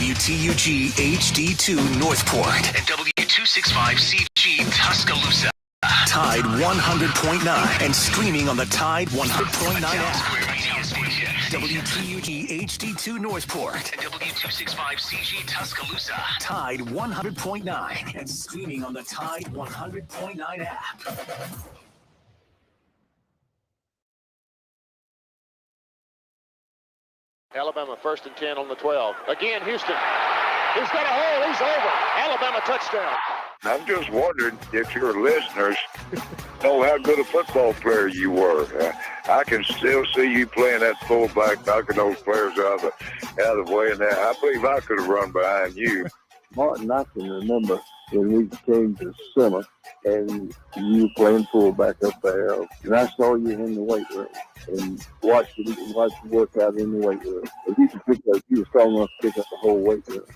WTUG HD2 Northport and W265CG Tuscaloosa. Tide 100.9 and streaming on the Tide 100.9 app. WTUG HD2 Northport and W265CG Tuscaloosa. Tide 100.9 and streaming on the Tide 100.9 app. Alabama 1st and 10 on the 12. Again, Houston. He's got a hole. He's over. Alabama touchdown. I'm just wondering if your listeners know how good a football player you were. I can still see you playing that fullback, knocking those players out of the way. And I believe I could have run behind you. Martin, I can remember when we came to summer and you were playing fullback up there, and I saw you in the weight room and watched you work out in the weight room. And you were strong enough to pick up the whole weight room.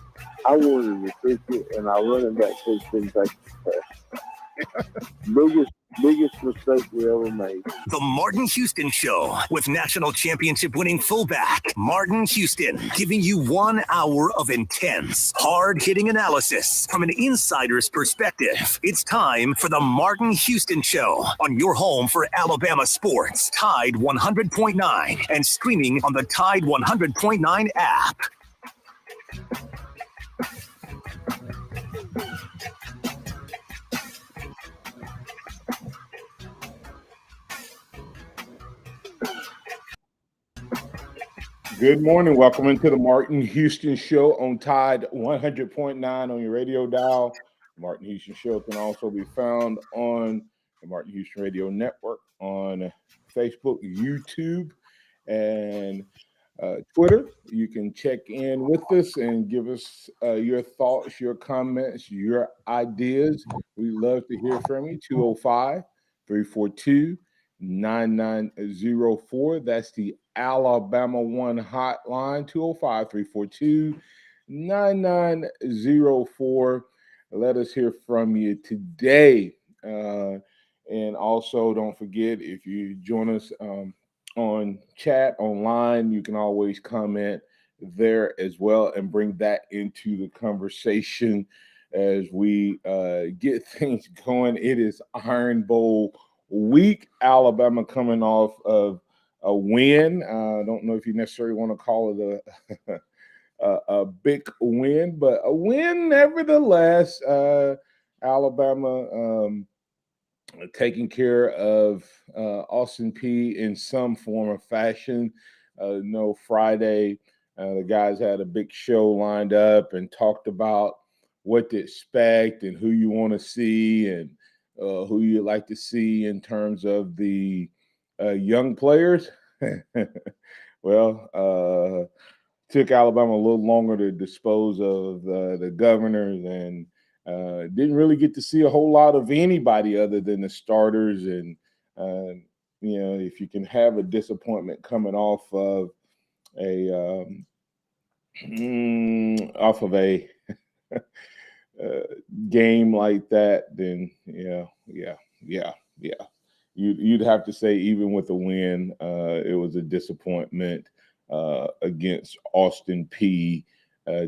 I wanted to fix it, and our running back coach didn't take the pass. Biggest mistake we ever made. The Martin Houston Show with national championship winning fullback Martin Houston, giving you 1 hour of intense, hard-hitting analysis from an insider's perspective. It's time for the Martin Houston Show on your home for Alabama sports, Tide 100.9, and streaming on the Tide 100.9 app. Good morning. Welcome into the Martin Houston Show on Tide 100.9 on your radio dial. The Martin Houston Show can also be found on the Martin Houston Radio Network on Facebook, YouTube, and Twitter. You can check in with us and give us your thoughts, your comments, your ideas. We love to hear from you. 205-342-9904. That's the Alabama One hotline, 205-342-9904. Let us hear from you today. And also, don't forget, if you join us on chat online, you can always comment there as well and bring that into the conversation as we get things going. It is Iron Bowl week. Alabama coming off of a win. I don't know if you necessarily want to call it a big win, but a win nevertheless. Alabama taking care of Austin Peay in some form or fashion. Friday, the guys had a big show lined up and talked about what to expect and who you want to see and who you'd like to see in terms of the young players. Well, took Alabama a little longer to dispose of the governors and didn't really get to see a whole lot of anybody other than the starters. And, if you can have a disappointment coming off of a game like that, then yeah. You'd have to say even with a win, it was a disappointment against Austin Peay,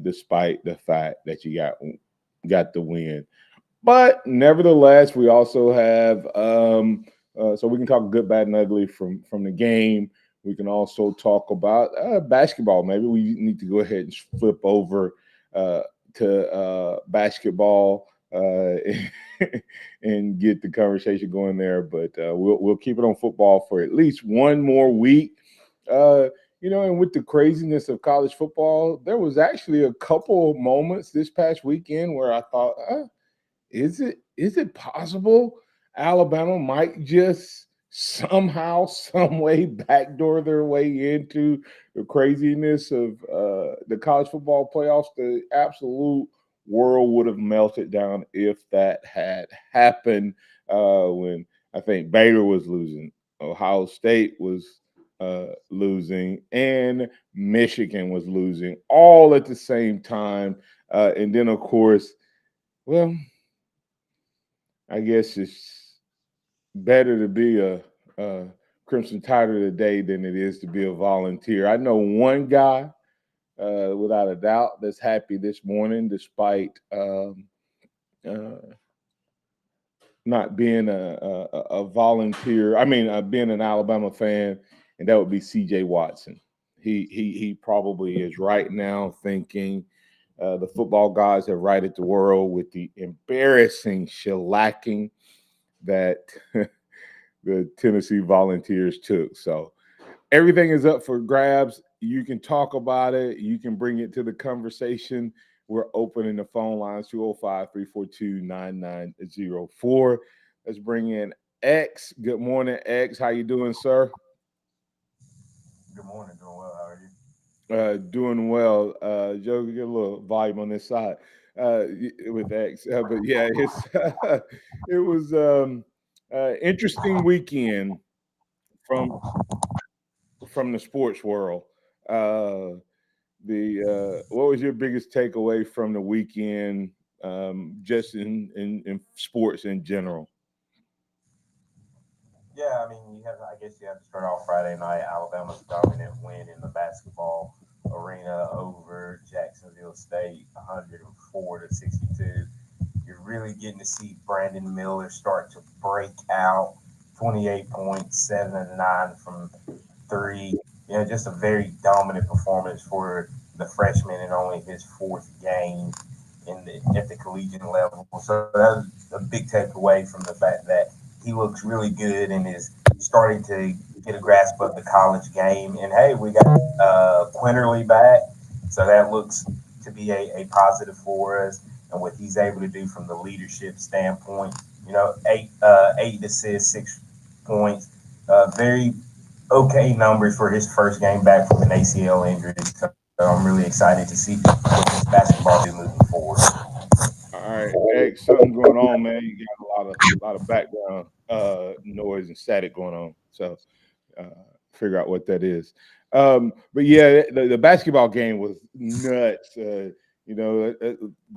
despite the fact that you got the win. But nevertheless, we also have so we can talk good, bad, and ugly from the game. We can also talk about basketball. Maybe we need to go ahead and flip over to basketball and get the conversation going there. But we'll keep it on football for at least one more week. And with the craziness of college football, there was actually a couple of moments this past weekend where I thought, is it possible Alabama might just somehow, some way backdoor their way into the craziness of the college football playoffs? The absolute world would have melted down if that had happened when I think Baylor was losing, Ohio State was losing, and Michigan was losing all at the same time. And then, of course, well, I guess it's better to be a Crimson Tider today than it is to be a volunteer. I know one guy without a doubt, that's happy this morning despite not being a volunteer. I mean, being an Alabama fan, and that would be C.J. Watson. He probably is right now thinking the football gods have righted the world with the embarrassing shellacking that the Tennessee Volunteers took. So everything is up for grabs. You can talk about it. You can bring it to the conversation. We're opening the phone lines, 205-342-9904. Let's bring in X. Good morning, X. How you doing, sir? Good morning. Doing well. How are you? Doing well. Joe, get a little volume on this side with X. But yeah, it was interesting weekend from the sports world. What was your biggest takeaway from the weekend, just in sports in general? Yeah, I mean, I guess you have to start off Friday night. Alabama's dominant win in the basketball arena over Jacksonville State, 104-62. You're really getting to see Brandon Miller start to break out, 28 points, 7 and 9 from three. Just a very dominant performance for the freshman in only his fourth game at the collegiate level. So that was a big takeaway from the fact that he looks really good and is starting to get a grasp of the college game. And hey, we got Quinterly back, so that looks to be a positive for us. And what he's able to do from the leadership standpoint, eight assists, 6 points, very okay numbers for his first game back from an ACL injury. So I'm really excited to see what this basketball do moving forward. All right, X, something going on, man. You got a lot of background noise and static going on. So figure out what that is. But yeah, the basketball game was nuts. Go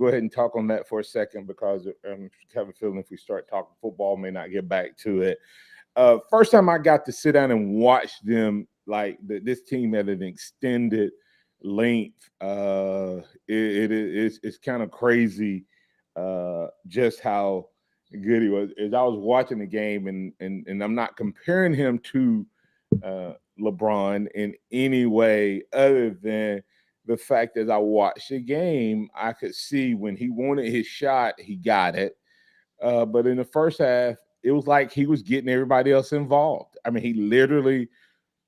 ahead and talk on that for a second because I have a feeling if we start talking football, may not get back to it. First time I got to sit down and watch them, like this team at an extended length, it's kind of crazy just how good he was. As I was watching the game, and I'm not comparing him to LeBron in any way other than the fact that I watched the game, I could see when he wanted his shot, he got it. But in the first half, it was like he was getting everybody else involved. I mean, he literally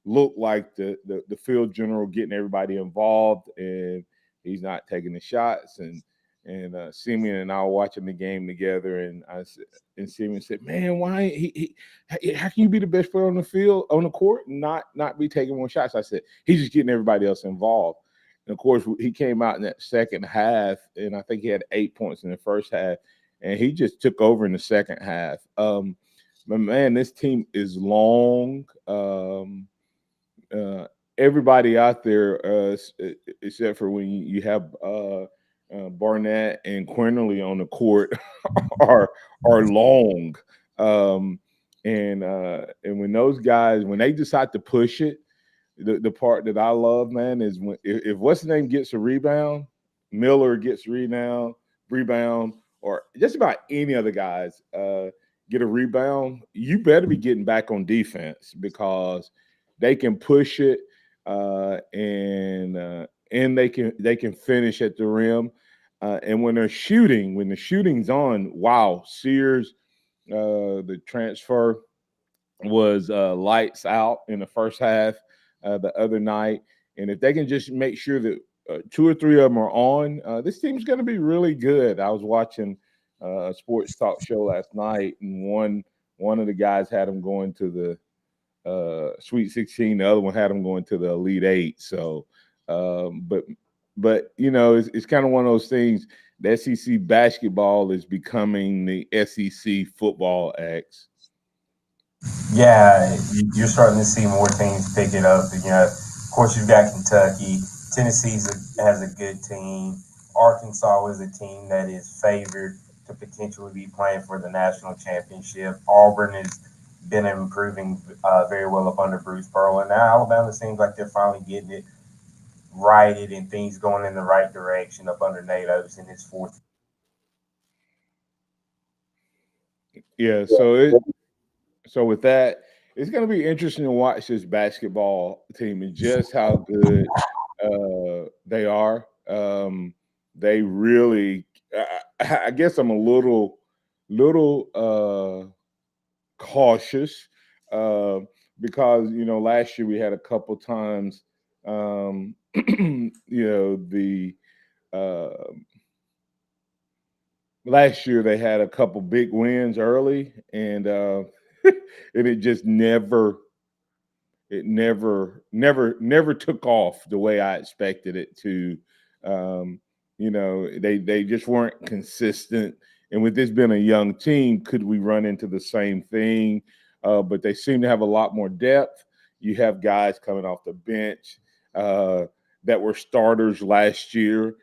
looked like the field general getting everybody involved, and he's not taking the shots. And Simeon and I were watching the game together, and Simeon said, "Man, why how can you be the best player on the field, on the court, and not be taking more shots?" I said, "He's just getting everybody else involved." And of course, he came out in that second half, and I think he had 8 points in the first half, and he just took over in the second half. But man, this team is long. Everybody out there, except for when you have Barnett and Quinterly on the court, are long. And when those guys, when they decide to push it, the part that I love, man, is when if what's the name gets a rebound, Miller gets rebound, or just about any other guys get a rebound, you better be getting back on defense because they can push it and they can finish at the rim. And when the shooting's on, wow, Sears, the transfer was lights out in the first half the other night. And if they can just make sure that 2 or 3 of them are on, this team's going to be really good. I was watching a sports talk show last night, and one of the guys had them going to the Sweet 16. The other one had them going to the Elite 8. So, but it's kind of one of those things. The SEC basketball is becoming the SEC football X. Yeah, you're starting to see more teams pick it up. Of course, you've got Kentucky. Tennessee has a good team. Arkansas is a team that is favored to potentially be playing for the national championship. Auburn has been improving very well up under Bruce Pearl. And now Alabama seems like they're finally getting it. righted and things going in the right direction up under Nate Oates in his fourth. Yeah, so with that, it's going to be interesting to watch this basketball team and just how good they are. They really, I guess, I'm a little cautious because last year we had a couple times, the last year they had a couple big wins early, and and it just never took off the way I expected it to. They just weren't consistent. And with this being a young team, could we run into the same thing? But they seem to have a lot more depth. You have guys coming off the bench that were starters last year.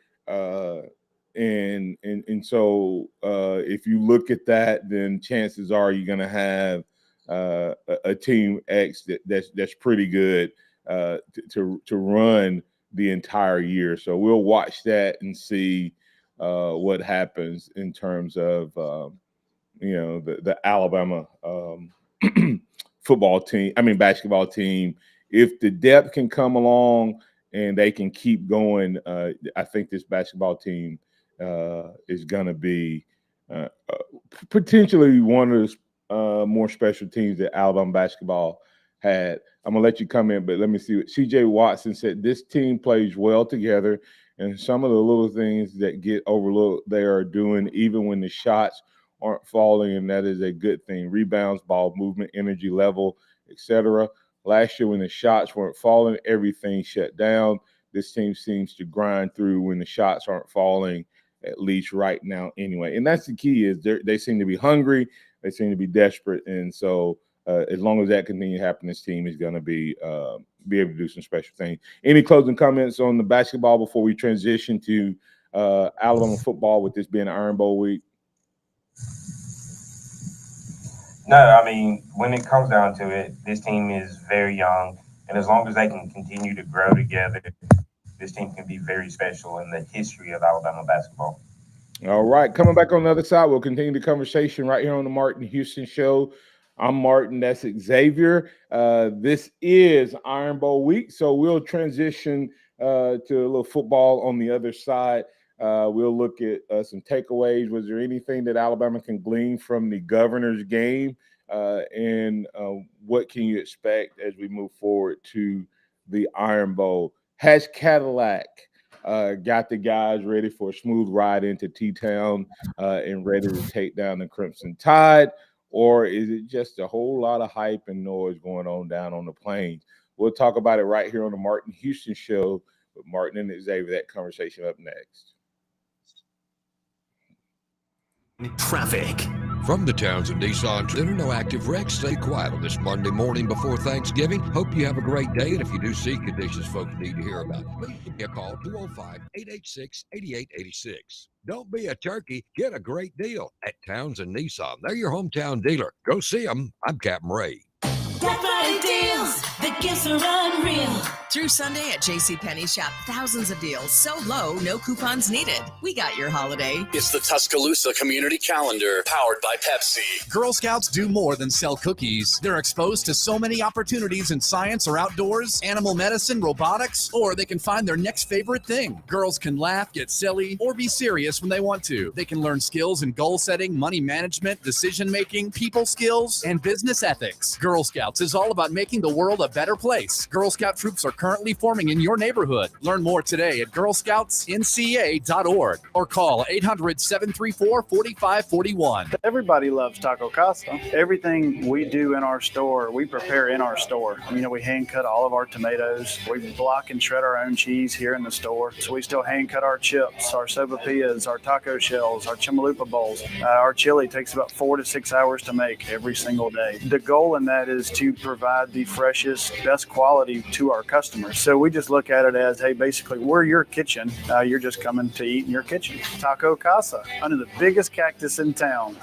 And so if you look at that, then chances are you're going to have a team X that's pretty good to run the entire year. So we'll watch that and see what happens in terms of the Alabama basketball team. If the depth can come along and they can keep going, I think this basketball team is going to be potentially one of the more special teams that Alabama basketball had. I'm going to let you come in, but let me see what C.J. Watson said. This team plays well together, and some of the little things that get overlooked they are doing even when the shots aren't falling, and that is a good thing. Rebounds, ball movement, energy level, etc. Last year when the shots weren't falling, everything shut down. This team seems to grind through when the shots aren't falling, at least right now anyway. And that's the key, is they seem to be hungry. They seem to be desperate. And so as long as that continues to happen, this team is going to be able to do some special things. Any closing comments on the basketball before we transition to Alabama football, with this being Iron Bowl week? No, I mean, when it comes down to it, this team is very young. And as long as they can continue to grow together, this team can be very special in the history of Alabama basketball. All right. Coming back on the other side, we'll continue the conversation right here on the Martin Houston Show. I'm Martin. That's Xavier. This is Iron Bowl week, so we'll transition to a little football on the other side. We'll look at some takeaways. Was there anything that Alabama can glean from the Governor's game? And what can you expect as we move forward to the Iron Bowl? Has Cadillac got the guys ready for a smooth ride into T-Town and ready to take down the Crimson Tide? Or is it just a whole lot of hype and noise going on down on the plains? We'll talk about it right here on the Martin Houston Show with Martin and Xavier. That conversation up next. Traffic. From the Townsend Nissan Center, no active wrecks. Stay quiet on this Monday morning before Thanksgiving. Hope you have a great day, and if you do see conditions folks need to hear about, please give me a call, 205-886-8886. Don't be a turkey. Get a great deal at Townsend Nissan. They're your hometown dealer. Go see them. I'm Captain Ray. Black Friday deals, the gifts are unreal. Through Sunday at JCPenney, shop thousands of deals so low, no coupons needed. We got your holiday. It's the Tuscaloosa Community Calendar, powered by Pepsi. Girl Scouts do more than sell cookies. They're exposed to so many opportunities in science or outdoors, animal medicine, robotics, or they can find their next favorite thing. Girls can laugh, get silly, or be serious when they want to. They can learn skills in goal setting, money management, decision making, people skills, and business ethics. Girl Scouts is all about making the world a better place. Girl Scout troops are currently forming in your neighborhood. Learn more today at girlscoutsnca.org or call 800-734-4541. Everybody loves Taco Casa. Everything we do in our store, we prepare in our store. We hand cut all of our tomatoes. We block and shred our own cheese here in the store. So we still hand cut our chips, our sopapillas, our taco shells, our chimalupa bowls. Our chili takes about 4 to 6 hours to make every single day. The goal in that is to provide the freshest, best quality to our customers. So we just look at it as, hey, basically, we're your kitchen. You're just coming to eat in your kitchen. Taco Casa, under the biggest cactus in town.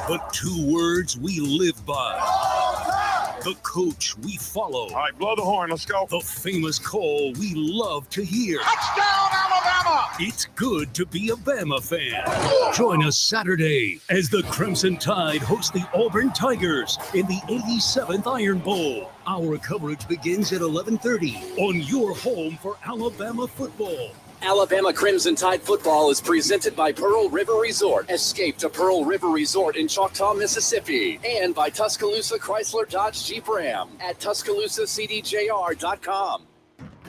But 2 words we live by. The coach we follow. All right, blow the horn. Let's go. The famous call we love to hear. Touchdown, Alabama! It's good to be a Bama fan. Join us Saturday as the Crimson Tide host the Auburn Tigers in the 87th Iron Bowl. Our coverage begins at 11:30 on your home for Alabama football. Alabama Crimson Tide football is presented by Pearl River Resort. Escape to Pearl River Resort in Choctaw, Mississippi. And by Tuscaloosa Chrysler Dodge Jeep Ram at TuscaloosaCDJR.com.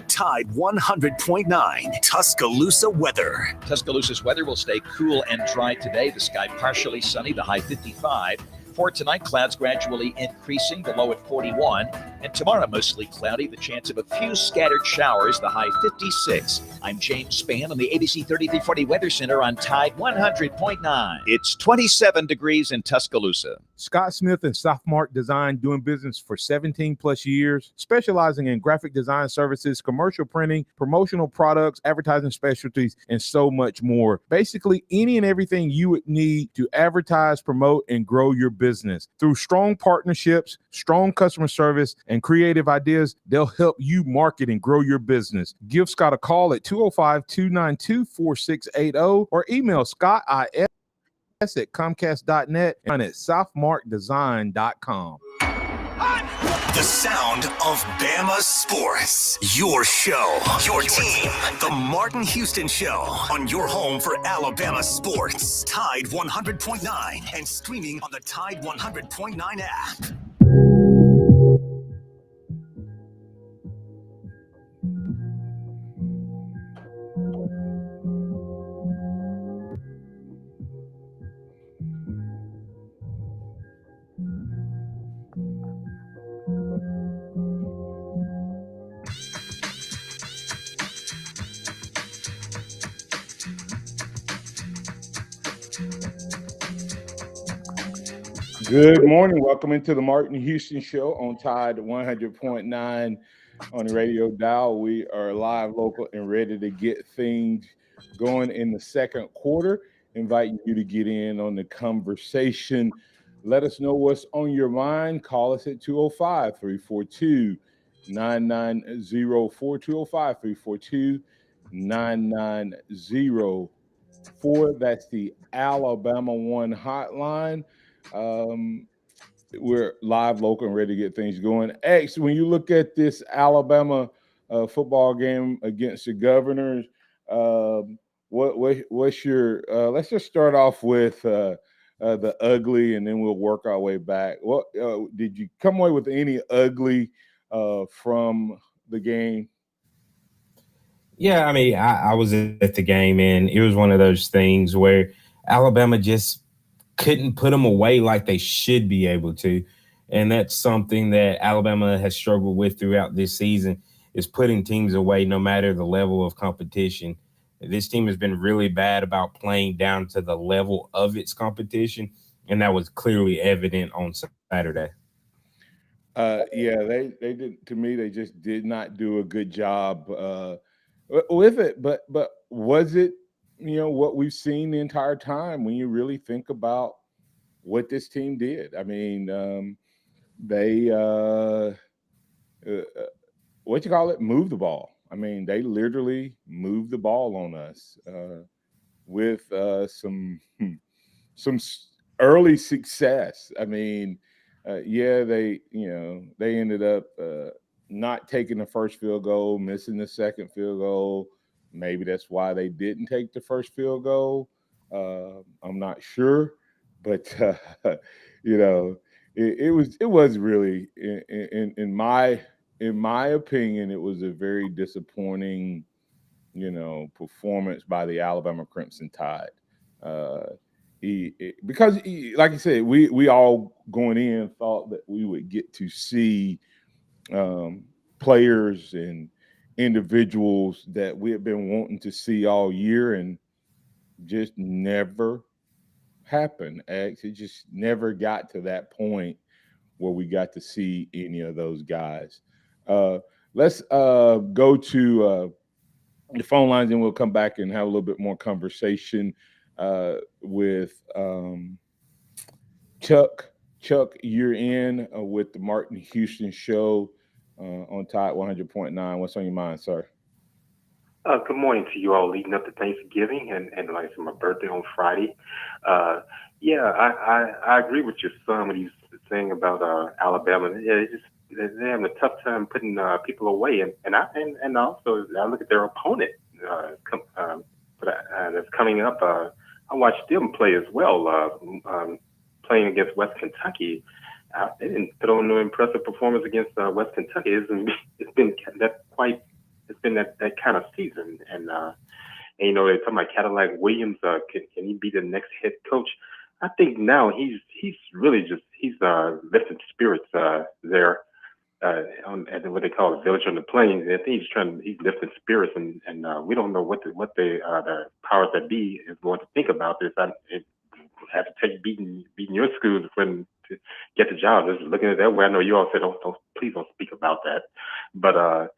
Tide 100.9 Tuscaloosa weather. Tuscaloosa's weather will stay cool and dry today. The sky partially sunny, the high 55. For tonight, clouds gradually increasing, the low at 41. And tomorrow, mostly cloudy, the chance of a few scattered showers, the high 56. I'm James Spann on the ABC 3340 Weather Center on Tide 100.9. It's 27 degrees in Tuscaloosa. Scott Smith and Sophomart Design, doing business for 17 plus years, specializing in graphic design services, commercial printing, promotional products, advertising specialties, and so much more. Basically, any and everything you would need to advertise, promote, and grow your business. Through strong partnerships, strong customer service, and creative ideas, they'll help you market and grow your business. Give Scott a call at 205-292-4680 or email scottis at comcast.net and at southmarkdesign.com. The sound of Bama sports. Your show, your team. The Martin Houston Show on your home for Alabama sports. Tide 100.9 and streaming on the Tide 100.9 app. Good morning. Welcome into the Martin Houston Show on Tide 100.9 on the radio dial. We are live, local, and ready to get things going in the second quarter. Inviting you to get in on the conversation. Let us know what's on your mind. Call us at 205-342-9904, 205-342-9904. That's the Alabama One hotline. We're live, local, and ready to get things going. X, when you look at this Alabama football game against the Governors, what's your let's just start off with the ugly, and then we'll work our way back. What did you come away with any ugly from the game? Yeah, I mean, I was at the game, and it was one of those things where Alabama just couldn't put them away like they should be able to. And that's something that Alabama has struggled with throughout this season, is putting teams away no matter the level of competition. This team has been really bad about playing down to the level of its competition, and that was clearly evident on Saturday. Yeah, they did. To me, they just did not do a good job with it. But was it, what we've seen the entire time when you really think about what this team did? I mean, they moved the ball. I mean, they literally moved the ball on us with some early success. I mean, they ended up not taking the first field goal, missing the second field goal. Maybe that's why they didn't take the first field goal. I'm not sure, but it was really, in my opinion, it was a very disappointing, performance by the Alabama Crimson Tide. Because like I said, we all going in thought that we would get to see players and individuals that we have been wanting to see all year, and just never happened. It just never got to that point where we got to see any of those guys. Let's go to the phone lines, and we'll come back and have a little bit more conversation with Chuck Chuck, you're in with the Martin Houston Show on Tide 100.9. What's on your mind, sir? Good morning to you all leading up to Thanksgiving and like I said, my birthday on Friday. I agree with your son when he's saying about Alabama. Yeah, they're having a tough time putting people away, and also I look at their opponent that's coming up. I watched them play as well, playing against West Kentucky. They didn't put on no impressive performance against West Kentucky. It's been that kind of season, and you know they're talking about Cadillac Williams. Can he be the next head coach? I think now he's really just lifting spirits there at what they call the Village on the Plains. I think he's lifting spirits, and we don't know what the powers that be is going to think about this. It have to take beating your schools when to get the job. Just looking at that way, I know you all said please don't speak about that, but.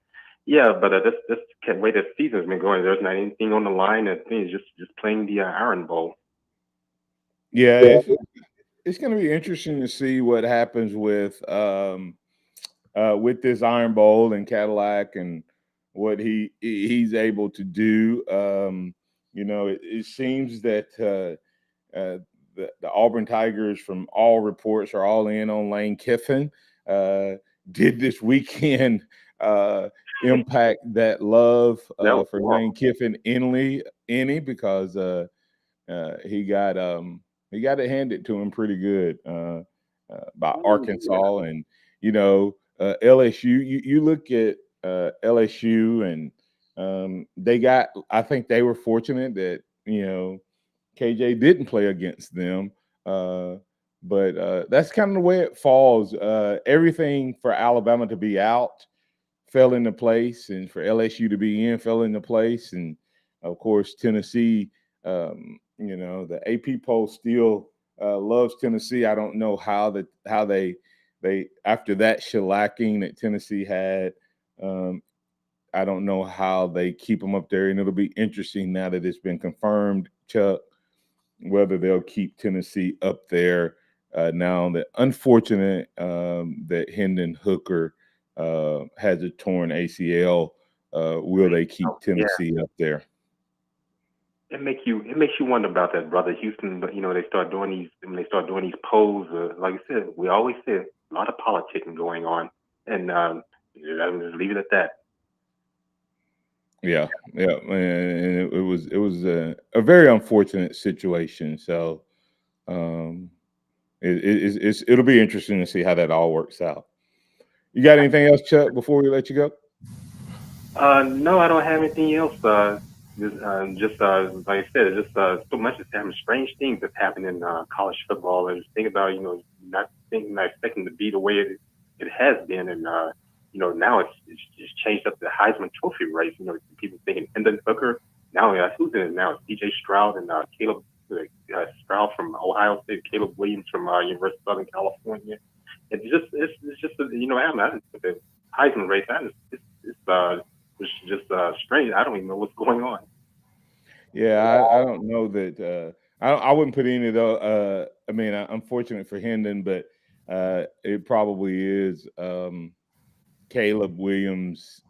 This way this season's been going. There's not anything on the line. I think it's just playing the Iron Bowl. Yeah, it's going to be interesting to see what happens with this Iron Bowl and Cadillac and what he's able to do. You know, it seems that the Auburn Tigers, from all reports, are all in on Lane Kiffin. Did this weekend impact that love for Lane Kiffin any because he got it handed to him pretty good by Arkansas. And you know, LSU, you look at LSU and I think they were fortunate that, you know, KJ didn't play against them, but that's kind of the way it falls. Everything for Alabama to be out fell into place, and for LSU to be in fell into place. And of course, Tennessee, you know, the AP poll still loves Tennessee. I don't know how they after that shellacking that Tennessee had, I don't know how they keep them up there. And it'll be interesting now that it's been confirmed, Chuck, whether they'll keep Tennessee up there. Now that unfortunate that Hendon Hooker has a torn ACL, will they keep Tennessee up there? It makes you wonder about that, brother Houston. But you know, when they start doing these polls, like I said, we always said a lot of politicking going on, and I'll just leave it at that. Yeah, and it was a very unfortunate situation. So it'll be interesting to see how that all works out. You got anything else, Chuck, before we let you go? No, I don't have anything else. Just like I said, it's just so much is happening. Strange things that's happening in college football. And just think about, you know, not expecting to be the way it has been, and you know, now it's just changed up the Heisman Trophy race. You know, people thinking Hendon Hooker. Now, who's in it now? It's DJ Stroud and Caleb Stroud from Ohio State, Caleb Williams from University of Southern California. It's just you know, the Heisman race. It's just strange. I don't even know what's going on. Yeah, I don't know that. I wouldn't put any of those. I mean, unfortunate for Hendon, but it probably is Caleb Williams.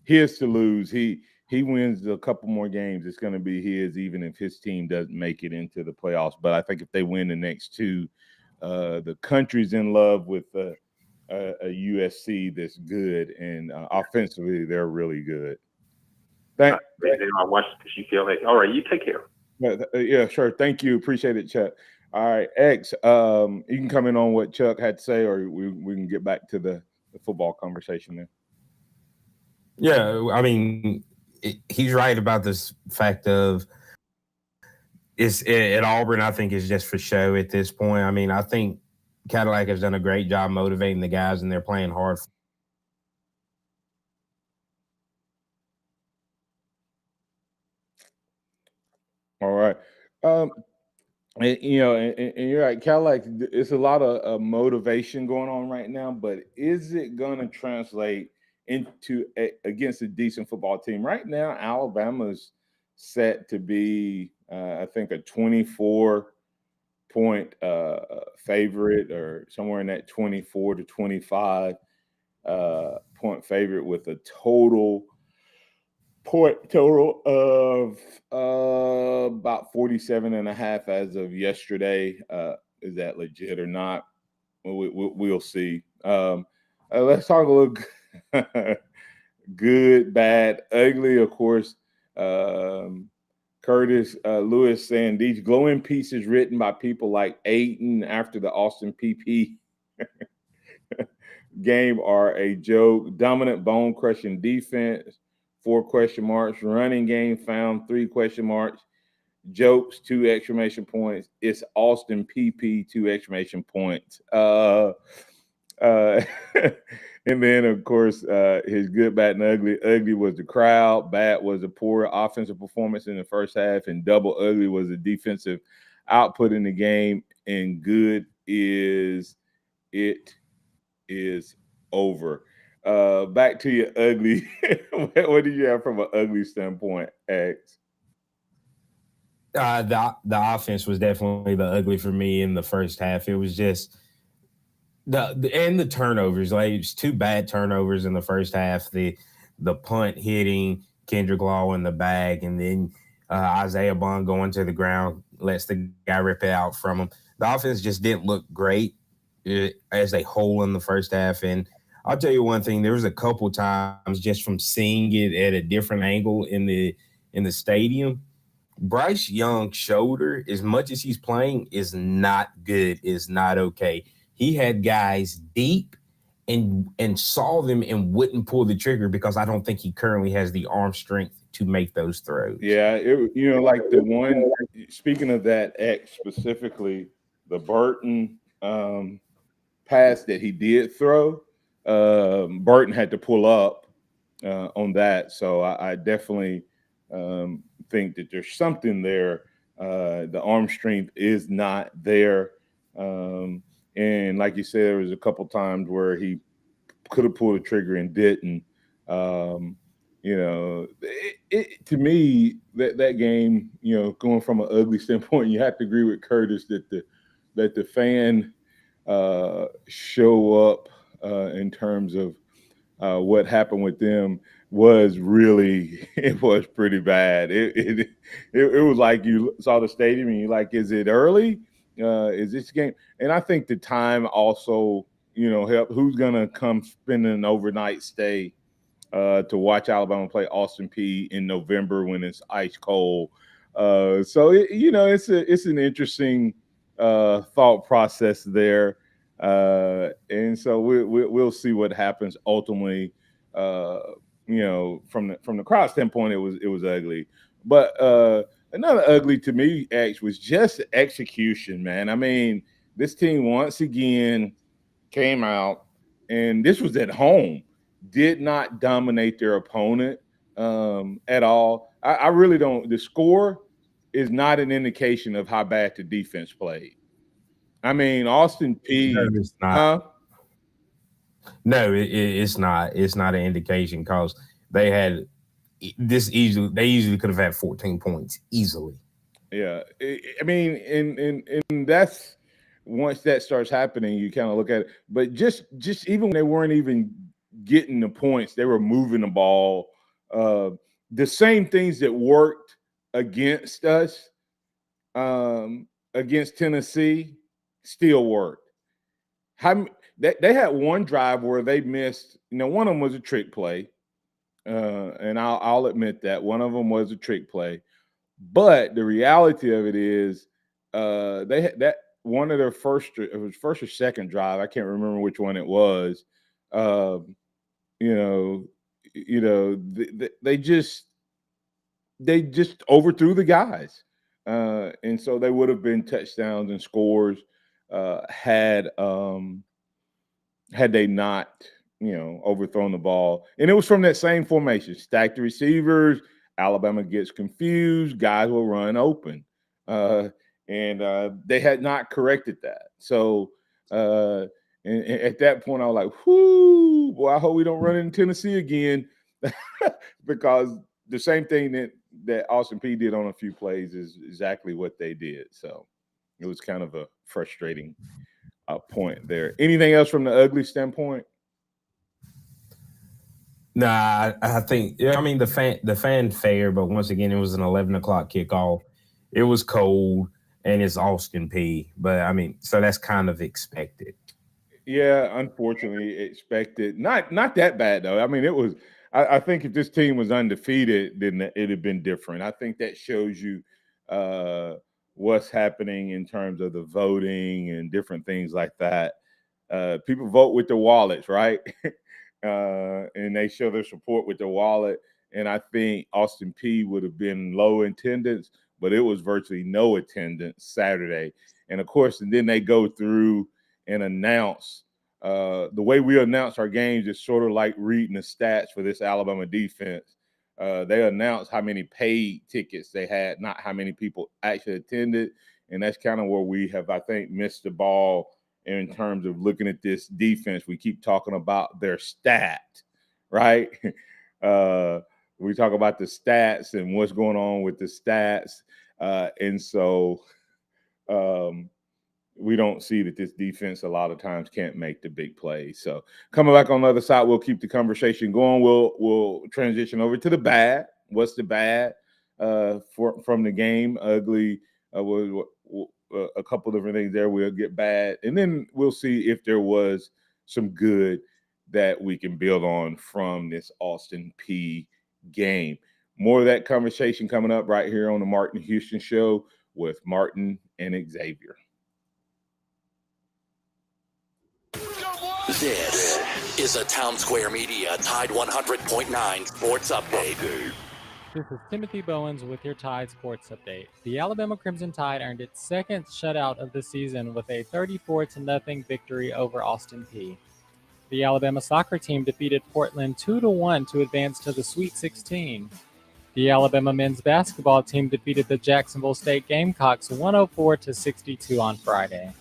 His to lose. He wins a couple more games, it's going to be his, even if his team doesn't make it into the playoffs. But I think if they win the next two, the country's in love with a USC that's good, and offensively they're really good. I watched UCLA. All right, you take care. Yeah, sure. Thank you. Appreciate it, Chuck. All right, X. You can come in on what Chuck had to say, or we can get back to the football conversation there. Yeah, I mean, he's right about this fact of it's at Auburn. I think it's just for show at this point. I mean, I think Cadillac has done a great job motivating the guys, and they're playing hard. All right. And, you know, and you're right, Cadillac, it's a lot of motivation going on right now, but is it going to translate into against a decent football team? Right now, Alabama's set to be, I think, a 24 point favorite, or somewhere in that 24 to 25 point favorite, with a total of about 47.5 as of yesterday. Is that legit or not? We'll see. Let's talk a little good, bad, ugly. Of course, Curtis Lewis saying these glowing pieces written by people like Aiden after the Austin PP game are a joke. Dominant bone crushing defense, 4 question marks. Running game found, 3 question marks. Jokes, 2 exclamation points. It's Austin PP, 2 exclamation points. And then, of course, his good, bad, and ugly. Ugly was the crowd. Bad was the poor offensive performance in the first half. And double ugly was the defensive output in the game. And good is it is over. Back to your ugly. What do you have from an ugly standpoint, X? The offense was definitely the ugly for me in the first half. It was just the turnovers. Like, it was 2 bad turnovers in the first half. The punt hitting Kendrick Law in the bag, and then Isaiah Bond going to the ground, lets the guy rip it out from him. The offense just didn't look great as a whole in the first half. And I'll tell you one thing: there was a couple times just from seeing it at a different angle in the stadium. Bryce Young's shoulder, as much as he's playing, is not good, is not okay. He had guys deep and saw them and wouldn't pull the trigger because I don't think he currently has the arm strength to make those throws. Yeah, like the one, speaking of that, X specifically, the Burton pass that he did throw, Burton had to pull up on that. So I definitely think that there's something there. The arm strength is not there. And like you said, there was a couple times where he could have pulled the trigger and didn't. To me, that game, going from an ugly standpoint, you have to agree with Curtis that the fan show up in terms of what happened with them was really, it was pretty bad. It was like you saw the stadium and you're like, is it early? Is this game? And I think the time also, helped. Who's going to come spend an overnight stay to watch Alabama play Austin P in November when it's ice cold? So it's an interesting thought process there. And so we'll see what happens ultimately. From the crowd standpoint, it was ugly. But another ugly to me, X, was just execution, man. I mean, this team once again came out, and this was at home, did not dominate their opponent at all. I really don't. The score is not an indication of how bad the defense played. I mean, Austin P. No, it's not. Huh? No, it's not. It's not an indication because they had this easily. They easily could have had 14 points easily. Yeah, I mean, and that's once that starts happening, you kind of look at it. But just even when they weren't even getting the points, they were moving the ball. The same things that worked against us, against Tennessee, still worked. They had one drive where they missed. One of them was a trick play, and I'll admit that one of them was a trick play. But the reality of it is, they had that one of their first or second drive. I can't remember which one it was. They just overthrew the guys, and so they would have been touchdowns and scores had they not overthrown the ball. And it was from that same formation: stacked the receivers. Alabama gets confused. Guys will run open. And they had not corrected that. So and at that point, I was like, whoo, boy, I hope we don't run into Tennessee again. Because the same thing that Austin P did on a few plays is exactly what they did. So it was kind of a frustrating point there. Anything else from the ugly standpoint? Nah, I think, I mean, the fanfare, but once again, it was an 11 o'clock kickoff. It was cold, and it's Austin P. But, I mean, so that's kind of expected. Yeah, unfortunately expected. Not that bad, though. I mean, it was – I think if this team was undefeated, then it would have been different. I think that shows you what's happening in terms of the voting and different things like that. People vote with their wallets, right? And they show their support with their wallet. And I think Austin P would have been low attendance, but it was virtually no attendance Saturday. And, of course, and then they go through and announce the way we announce our games is sort of like reading the stats for this Alabama defense. They announced how many paid tickets they had, not how many people actually attended. And that's kind of where we have, I think, missed the ball in terms of looking at this defense. We keep talking about their stat, right? We talk about the stats and what's going on with the stats. And so we don't see that this defense a lot of times can't make the big plays. So coming back on the other side, we'll keep the conversation going. We'll transition over to the bad. What's the bad from the game? Ugly. A couple different things there. We'll get bad, and then we'll see if there was some good that we can build on from this Austin P game. More of that conversation coming up right here on the Martin Houston Show with Martin and Xavier. This is a Town Square Media Tide 100.9 Sports Update. This is Timothy Bowens with your Tide Sports Update. The Alabama Crimson Tide earned its second shutout of the season with a 34-0 victory over Austin P. The Alabama soccer team defeated Portland 2-1 to advance to the Sweet 16. The Alabama men's basketball team defeated the Jacksonville State Gamecocks 104-62 on Friday.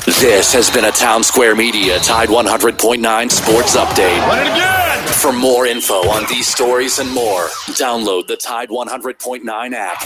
This has been a Town Square Media Tide 100.9 Sports Update. Run it again! For more info on these stories and more, download the Tide 100.9 app.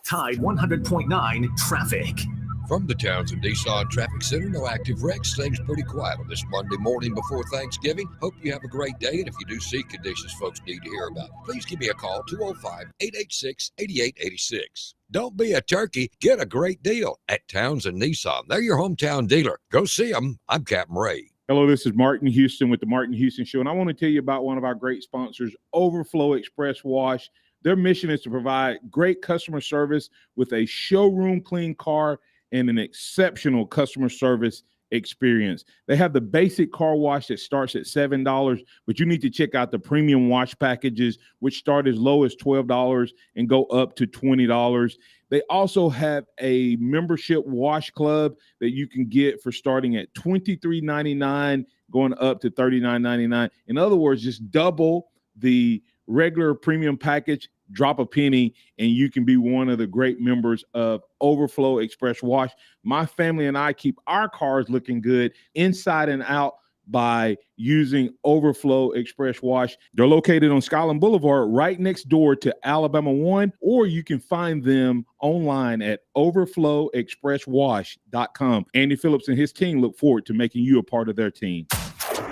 Tide 100.9 traffic. From the Townsend Nissan Traffic Center, no active wrecks. Things pretty quiet on this Monday morning before Thanksgiving. Hope you have a great day, and if you do see conditions folks need to hear about, please give me a call, 205-886-8886. Don't be a turkey. Get a great deal at Townsend Nissan. They're your hometown dealer. Go see them. I'm Captain Ray. Hello, this is Martin Houston with the Martin Houston Show, and I want to tell you about one of our great sponsors, Overflow Express Wash. Their mission is to provide great customer service with a showroom clean car and an exceptional customer service experience. They have the basic car wash that starts at $7, but you need to check out the premium wash packages, which start as low as $12 and go up to $20. They also have a membership wash club that you can get for starting at $23.99, going up to $39.99. In other words, just double the regular premium package, drop a penny, and you can be one of the great members of Overflow Express Wash. My family and I keep our cars looking good inside and out by using Overflow Express Wash. They're located on Skyland Boulevard right next door to Alabama 1, or you can find them online at overflowexpresswash.com. Andy Phillips and his team look forward to making you a part of their team.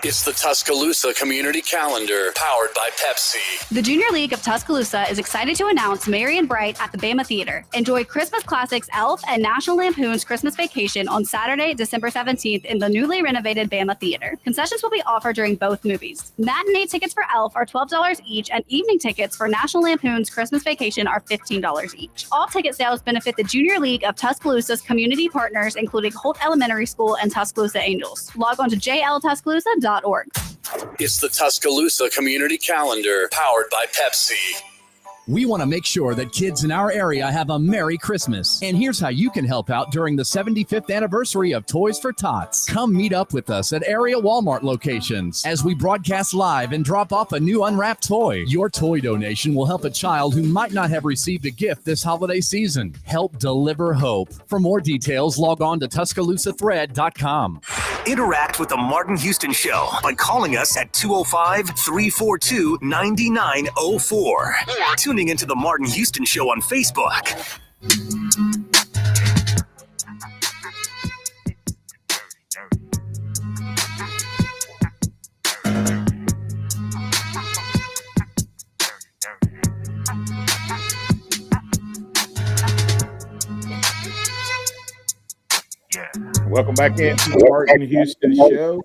It's the Tuscaloosa Community Calendar, powered by Pepsi. The Junior League of Tuscaloosa is excited to announce Merry and Bright at the Bama Theater. Enjoy Christmas classics Elf and National Lampoon's Christmas Vacation on Saturday, December 17th in the newly renovated Bama Theater. Concessions will be offered during both movies. Matinee tickets for Elf are $12 each, and evening tickets for National Lampoon's Christmas Vacation are $15 each. All ticket sales benefit the Junior League of Tuscaloosa's community partners, including Holt Elementary School and Tuscaloosa Angels. Log on to jltuscaloosa.org. It's the Tuscaloosa Community Calendar, powered by Pepsi. We want to make sure that kids in our area have a Merry Christmas. And here's how you can help out during the 75th anniversary of Toys for Tots. Come meet up with us at area Walmart locations as we broadcast live and drop off a new unwrapped toy. Your toy donation will help a child who might not have received a gift this holiday season. Help deliver hope. For more details, log on to TuscaloosaThread.com. Interact with the Martin Houston Show by calling us at 205-342-9904 or tuning into the Martin Houston Show on Facebook. Welcome back into the Martin Houston Show.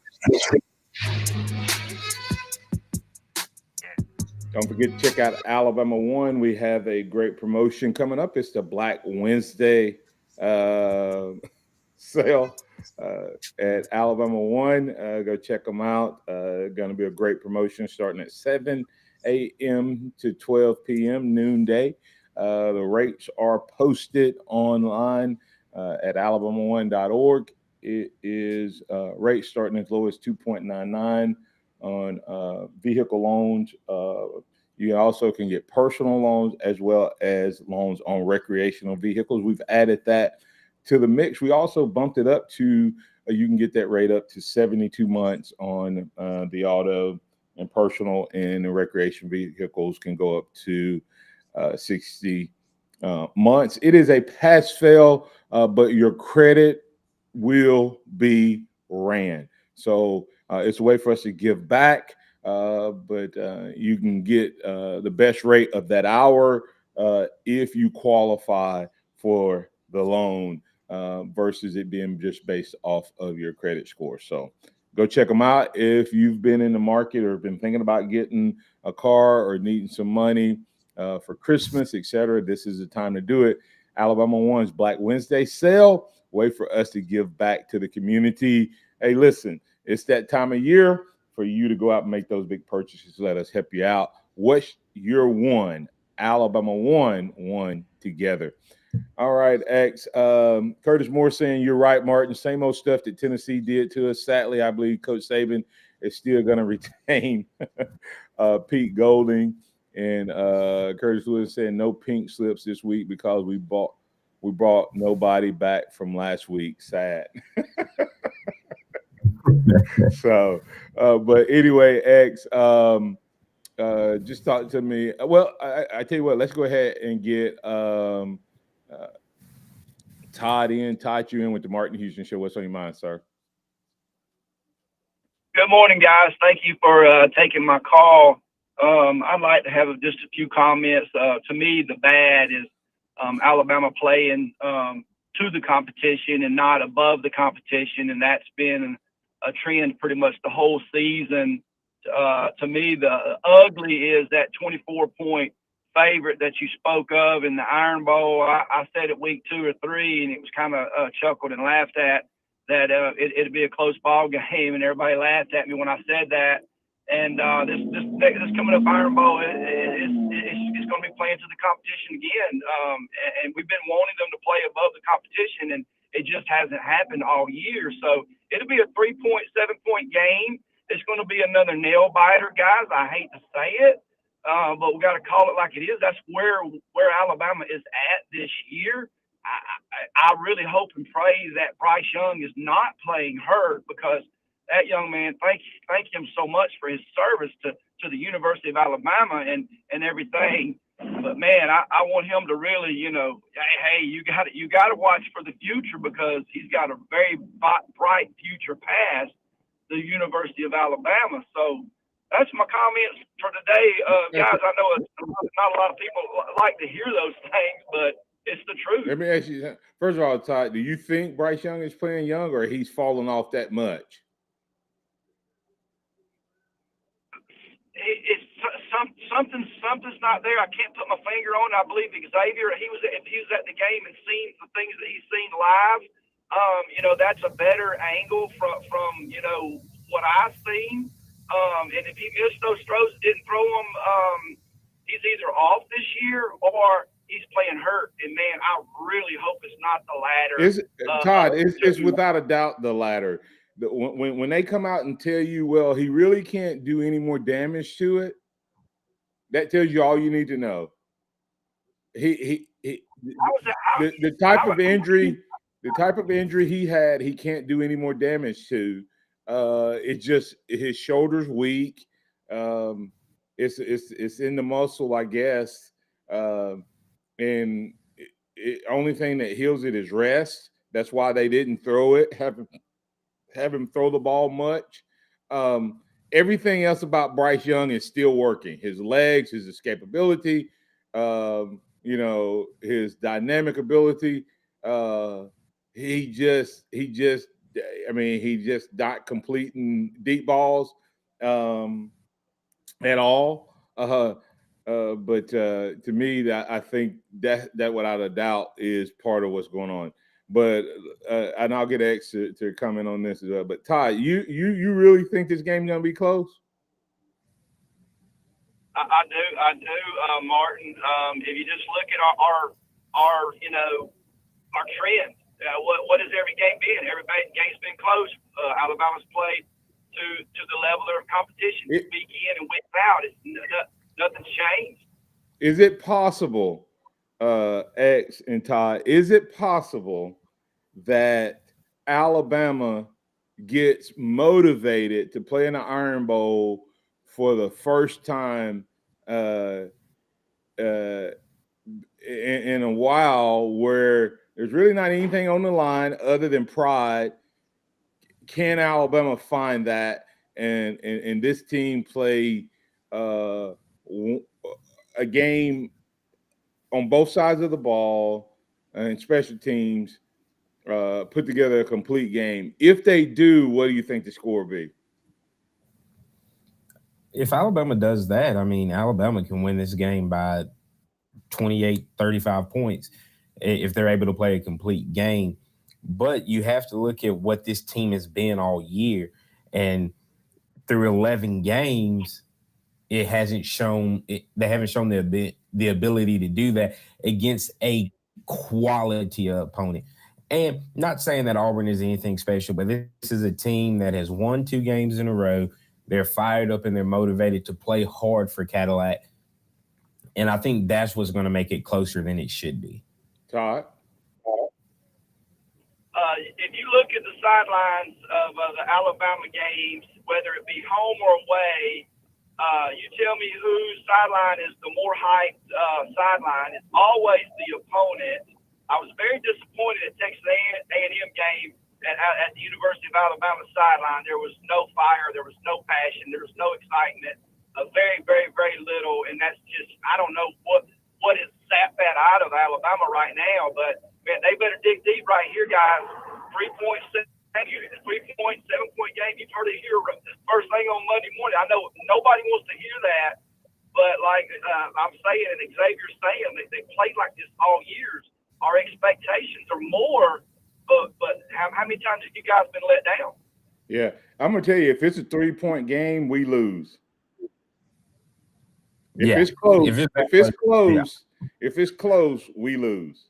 Don't forget to check out Alabama One. We have a great promotion coming up. It's the Black Wednesday sale at Alabama One. Go check them out. Going to be a great promotion starting at 7 a.m. to 12 p.m. noonday. The rates are posted online at alabama1.org. It is rates starting as low as 2.99 on vehicle loans. You also can get personal loans as well as loans on recreational vehicles. We've added that to the mix. We also bumped it up to you can get that rate up to 72 months on the auto, and personal and the recreation vehicles can go up to 60 months. It is a pass fail, but your credit will be ran. So it's a way for us to give back, but you can get the best rate of that hour if you qualify for the loan versus it being just based off of your credit score. So go check them out. If you've been in the market or been thinking about getting a car or needing some money for Christmas, etc., this is the time to do it. Alabama One's Black Wednesday sale. Way for us to give back to the community. Hey, listen, it's that time of year for you to go out and make those big purchases. Let us help you out. What's your one? Alabama One together. All right, X. Curtis Moore saying you're right, Martin. Same old stuff that Tennessee did to us. Sadly, I believe Coach Saban is still going to retain Pete Golding. And Curtis Lewis saying no pink slips this week because we brought nobody back from last week. Sad. So, but anyway, X, just talk to me. Well, I tell you what, let's go ahead and get Todd in. Todd, you in with the Martin Houston Show. What's on your mind, sir? Good morning, guys. Thank you for taking my call. I'd like to have just a few comments. To me, the bad is Alabama playing to the competition and not above the competition, and that's been a trend pretty much the whole season. To me, the ugly is that 24-point favorite that you spoke of in the Iron Bowl. I said it week 2 or 3, and it was kind of chuckled and laughed at that it'd be a close ball game, and everybody laughed at me when I said that. And this coming up Iron Bowl, it's going to be playing to the competition again. And we've been wanting them to play above the competition, and it just hasn't happened all year. So it'll be a 7-point game. It's going to be another nail biter, guys. I hate to say it, but we got to call it like it is. That's where Alabama is at this year. I really hope and pray that Bryce Young is not playing hurt, because that young man, thank him so much for his service to the University of Alabama and everything. But man, I want him to really, hey, you got to watch for the future, because he's got a very bright future past the University of Alabama. So that's my comments for today, guys. I know not a lot of people like to hear those things, but it's the truth. Let me ask you, first of all, Todd, do you think Bryce Young is playing young, or he's fallen off that much? It's something's not there. I can't put my finger on it. I believe Xavier, if he was at the game and seen the things that he's seen live, that's a better angle from what I've seen. And if he missed those throws, didn't throw them, he's either off this year or he's playing hurt. And man, I really hope it's not the latter. Todd, it's without a doubt the latter. When they come out and tell you, well, he really can't do any more damage to it, that tells you all you need to know. The type of injury he had, he can't do any more damage to. It's just his shoulder's weak. It's in the muscle, I guess. And only thing that heals it is rest. That's why they didn't throw it. Have him throw the ball much. Everything else about Bryce Young is still working. His legs, his escapability, his dynamic ability. He just I mean, he just not completing deep balls at all. But to me, that I think that without a doubt is part of what's going on. But and I'll get X to comment on this as well. But Todd, you really think this game's gonna be close? I do, Martin. If you just look at our trend, what has every game been? Every game's been close. Alabama's played to the level of competition, week in and week out. Nothing's changed. Is it possible, X and Todd? Is it possible that Alabama gets motivated to play in the Iron Bowl for the first time in a while, where there's really not anything on the line other than pride? Can Alabama find that and this team play a game on both sides of the ball and special teams, put together a complete game? If they do, what do you think the score will be? If Alabama does that, I mean, Alabama can win this game by 28, 35 points if they're able to play a complete game. But you have to look at what this team has been all year. And through 11 games, it hasn't shown they haven't shown the ability to do that against a quality opponent. And not saying that Auburn is anything special, but this is a team that has won 2 games in a row. They're fired up and they're motivated to play hard for Cadillac. And I think that's what's going to make it closer than it should be. Todd? If you look at the sidelines of the Alabama games, whether it be home or away, you tell me whose sideline is the more hyped sideline. It's always the opponent. I was very disappointed at Texas A&M game at the University of Alabama sideline. There was no fire. There was no passion. There was no excitement. Very, very, very little. And that's just, I don't know what is sap that out of Alabama right now. But, man, they better dig deep right here, guys. 3-point, 7-point game. You've heard it here first thing on Monday morning. I know nobody wants to hear that. But, like I'm saying and Xavier's saying, they played like this all years. Our expectations are more. But how many times have you guys been let down? Yeah, I'm gonna tell you, if it's a 3-point game, we lose. If it's close, if it's close, we lose.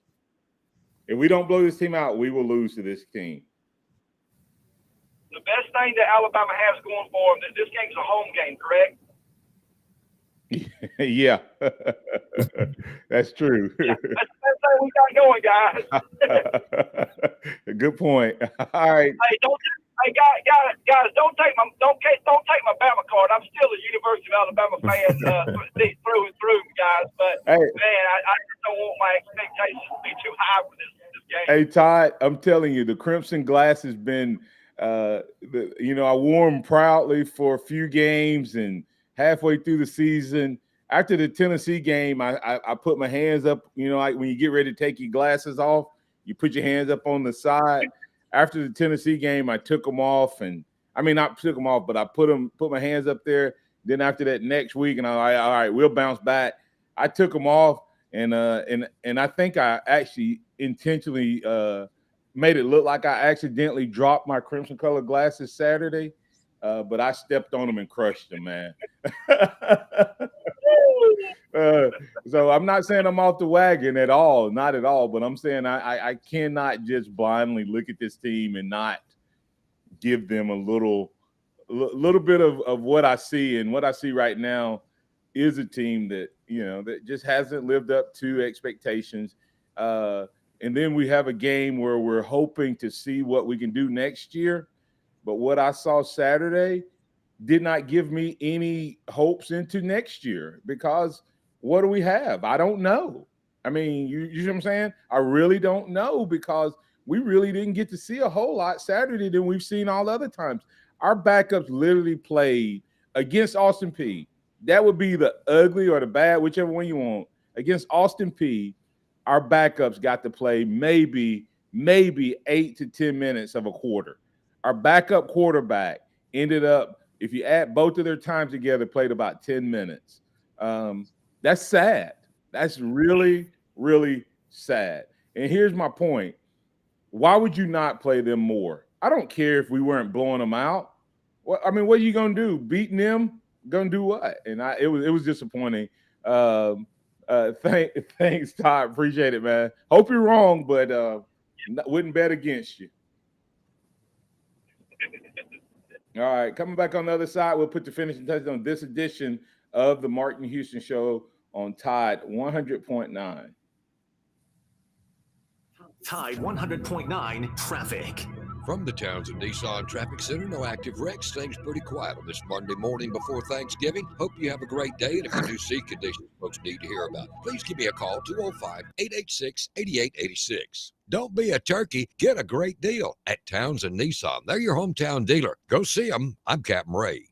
If we don't blow this team out, we will lose to this team. The best thing that Alabama has going for them is this game's a home game, correct? Yeah, that's true. Yeah, that's the best thing we got going, guys. Good point. All right. Hey, guys, don't take my Bama card. I'm still a University of Alabama fan through and through, guys. But man, I just don't want my expectations to be too high for this game. Hey, Todd, I'm telling you, the Crimson Glass has been, I wore them proudly for a few games, and halfway through the season, after the Tennessee game, I put my hands up. Like when you get ready to take your glasses off, you put your hands up on the side. After the Tennessee game, I took them off, and I mean, not took them off, but I put my hands up there. Then after that next week, and I'm like, all right, we'll bounce back. I took them off, and I think I actually intentionally made it look like I accidentally dropped my crimson colored glasses Saturday, but I stepped on them and crushed them, man. So I'm not saying I'm off the wagon at all, not at all, but I'm saying I cannot just blindly look at this team and not give them a little bit of what I see. And what I see right now is a team that, that just hasn't lived up to expectations. And then we have a game where we're hoping to see what we can do next year. But what I saw Saturday did not give me any hopes into next year, because what do we have? I don't know. I mean, you know what I'm saying? I really don't know, because we really didn't get to see a whole lot Saturday than we've seen all other times. Our backups literally played against Austin Peay. That would be the ugly or the bad, whichever one you want. Against Austin Peay, our backups got to play maybe 8 to 10 minutes of a quarter. Our backup quarterback ended up, if you add both of their times together, played about 10 minutes. That's sad. That's really, really sad. And here's my point. Why would you not play them more? I don't care if we weren't blowing them out. What are you going to do? Beating them? Going to do what? And it was disappointing. Thanks, Todd. Appreciate it, man. Hope you're wrong, but wouldn't bet against you. All right, coming back on the other side, we'll put the finishing touches on this edition of the Martin Houston Show on Tide 100.9. Tide 100.9 traffic. From the Townsend Nissan Traffic Center, no active wrecks. Things pretty quiet on this Monday morning before Thanksgiving. Hope you have a great day, and if you do see conditions folks need to hear about, please give me a call, 205-886-8886. Don't be a turkey. Get a great deal at Townsend Nissan. They're your hometown dealer. Go see them. I'm Captain Ray.